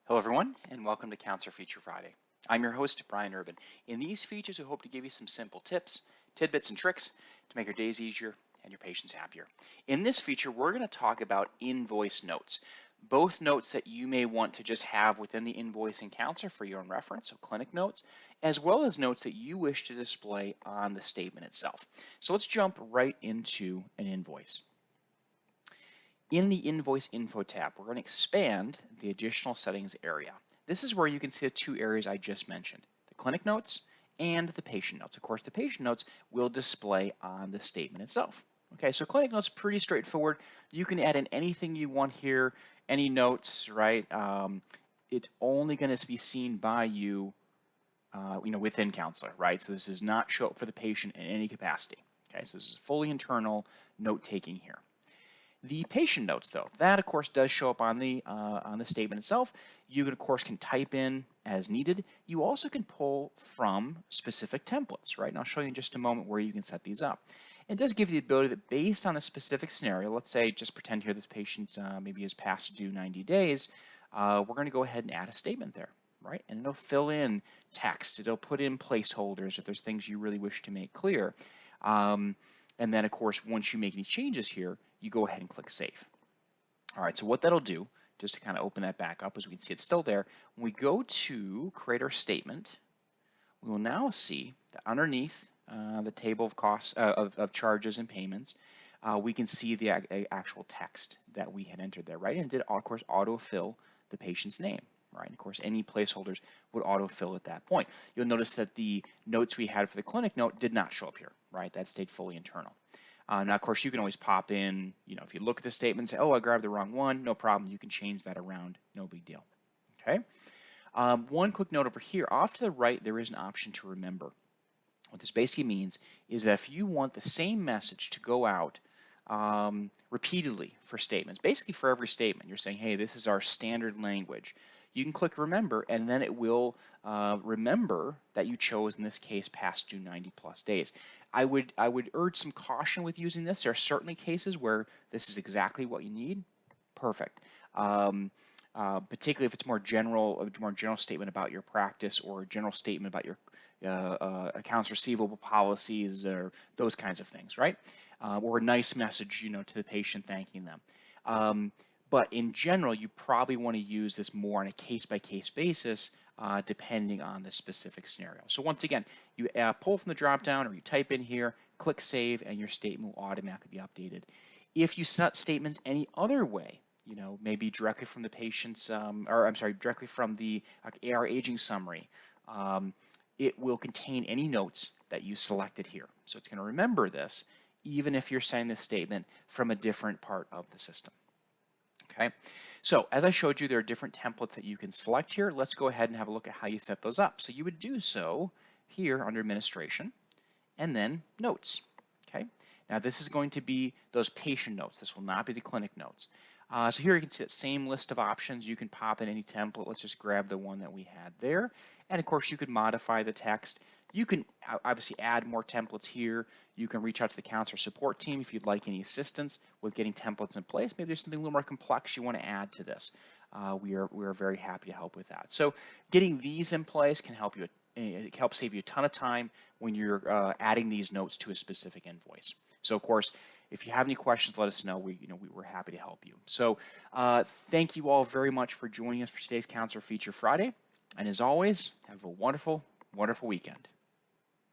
Hello everyone, and welcome to Counselor Feature Friday. I'm your host, Brian Urban. In these features, we hope to give you some simple tips, tidbits, and tricks to make your days easier and your patients happier. In this feature, we're going to talk about invoice notes, both notes that you may want to just have within the invoice and counselor for your own reference, so clinic notes, as well as notes that you wish to display on the statement itself. So let's jump right into an invoice. In the Invoice Info tab, we're going to expand the additional settings area. This is where you can see the two areas I just mentioned, the clinic notes and the patient notes. Of course, the patient notes will display on the statement itself. Okay, so clinic notes, pretty straightforward. You can add in anything you want here, any notes, right? It's only going to be seen by you, within counselor, right? So this does not show up for the patient in any capacity. Okay, so this is fully internal note taking here. The patient notes, though, that of course does show up on the statement itself. You can, of course, type in as needed. You also can pull from specific templates, right? And I'll show you in just a moment where you can set these up. It does give you the ability that based on a specific scenario, let's say just pretend here this patient maybe is past due 90 days, we're going to go ahead and add a statement there, right? And it'll fill in text. It'll put in placeholders if there's things you really wish to make clear. And then, of course, once you make any changes here, you go ahead and click Save. All right, so what that'll do, just to kind of open that back up, as we can see it's still there, when we go to create our statement, we will now see that underneath the table of costs, of charges and payments, we can see the actual text that we had entered there, right? And it did, of course, autofill the patient's name. Right, and of course, any placeholders would autofill at that point. You'll notice that the notes we had for the clinic note did not show up here, right? That stayed fully internal. Now, of course, you can always pop in, if you look at the statement and say, oh, I grabbed the wrong one, no problem. You can change that around, no big deal. Okay. One quick note over here, off to the right, there is an option to remember. What this basically means is that if you want the same message to go out repeatedly for statements, basically for every statement, you're saying, hey, this is our standard language. You can click remember, and then it will remember that you chose, in this case, past due 90 plus days. I would urge some caution with using this. There are certainly cases where this is exactly what you need. Perfect. Particularly if it's a more general statement about your practice or a general statement about your accounts receivable policies or those kinds of things, right? Or a nice message, to the patient thanking them. But in general, you probably want to use this more on a case-by-case basis, depending on the specific scenario. So once again, you pull from the drop-down or you type in here, click Save, and your statement will automatically be updated. If you set statements any other way, maybe directly from the patient's, directly from the AR aging summary, it will contain any notes that you selected here. So it's going to remember this, even if you're sending this statement from a different part of the system. Okay, so as I showed you, there are different templates that you can select here. Let's go ahead and have a look at how you set those up. So you would do so here under Administration and then Notes. Okay, now this is going to be those patient notes. This will not be the clinic notes. So here you can see that same list of options. You can pop in any template. Let's just grab the one that we had there. And of course, you could modify the text. You can obviously add more templates here. You can reach out to the counselor support team if you'd like any assistance with getting templates in place. Maybe there's something a little more complex you want to add to this. We are very happy to help with that. So getting these in place can help you. It helps save you a ton of time when you're adding these notes to a specific invoice. So of course, if you have any questions, let us know. We're happy to help you. So thank you all very much for joining us for today's Counselor Feature Friday. And as always, have a wonderful, wonderful weekend.